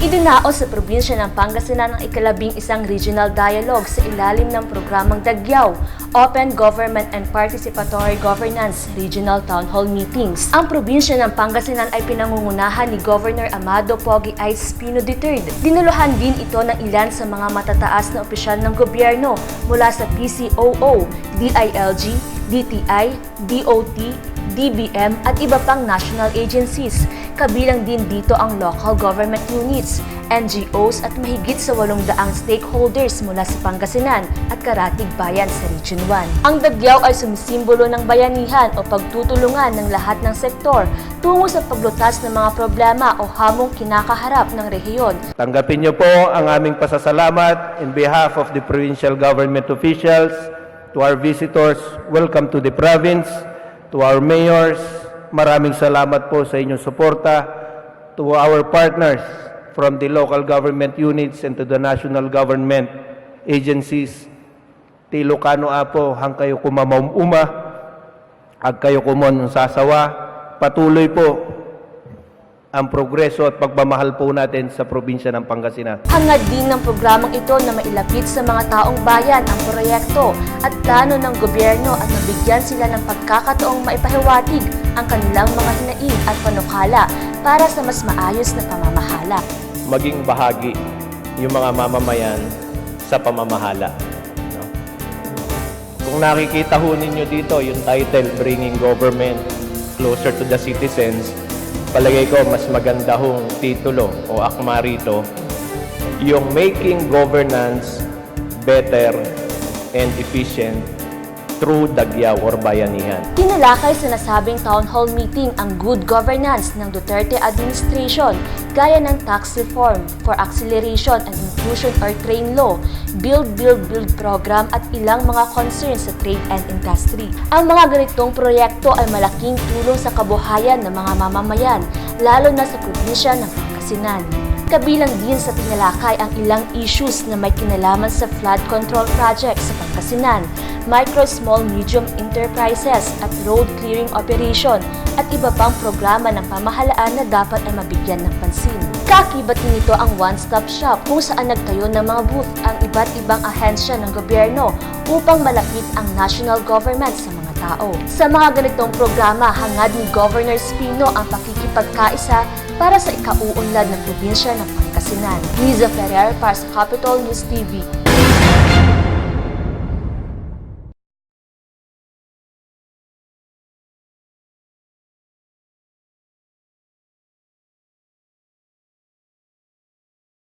Idinaos sa probinsya ng Pangasinan ang ika-11 regional dialogue sa ilalim ng programang Dagyaw, Open Government and Participatory Governance Regional Town Hall Meetings. Ang probinsya ng Pangasinan ay pinangungunahan ni Governor Amado Pogi I. Espino III. Dinuluhan din ito ng ilan sa mga matataas na opisyal ng gobyerno mula sa PCOO, DILG, DTI, DOT, DBM at iba pang national agencies. Kabilang din dito ang local government units, NGOs at mahigit sa 800 stakeholders mula sa Pangasinan at Karatig Bayan sa Region 1. Ang Dagyaw ay sumisimbolo ng bayanihan o pagtutulungan ng lahat ng sektor tungo sa paglutas ng mga problema o hamong kinakaharap ng rehiyon. Tanggapin niyo po ang aming pasasalamat in behalf of the provincial government officials, to our visitors, welcome to the province, to our mayors, maraming salamat po sa inyong suporta, to our partners from the local government units and to the national government agencies. Ti Ilocano apo, hang kayo kumamamuma, ag kayo kumon sasawa, patuloy po ang progreso at pagmamahal po natin sa probinsya ng Pangasinan. Hangad din ng programang ito na mailapit sa mga taong bayan ang proyekto at plano ng gobyerno at mabigyan sila ng pagkakataong maipahiwatig ang kanilang mga hinaing at panukala para sa mas maayos na pamamahala. Maging bahagi yung mga mamamayan sa pamamahala. No? Kung nakikita ho ninyo dito yung title, Bringing Government Closer to the Citizens, palagay ko mas maganda hong titulo o akma rito, yung Making Governance Better and Efficient through Dagyaw or Bayanihan. Tinalakay sa nasabing town hall meeting ang good governance ng Duterte administration gaya ng tax reform for acceleration and inclusion or TRAIN law, build program at ilang mga concerns sa trade and industry. Ang mga ganitong proyekto ay malaking tulong sa kabuhayan ng mga mamamayan, lalo na sa probinsya ng Pangasinan. Kabilang din sa tinalakay ang ilang issues na may kinalaman sa flood control project sa Pangasinan, micro, small, medium enterprises at road clearing operation at iba pang programa ng pamahalaan na dapat ay mabigyan ng pansin. Kakibat din ito ang one-stop shop kung saan nagtayo ng mga booth ang iba't ibang ahensya ng gobyerno upang malapit ang national government sa mga tao. Sa mga ganitong programa, hangad ni Governor Espino ang pakikipagkaisa para sa ikauunlad ng probinsya ng Pangasinan. Liza Ferrer para sa Capital News TV.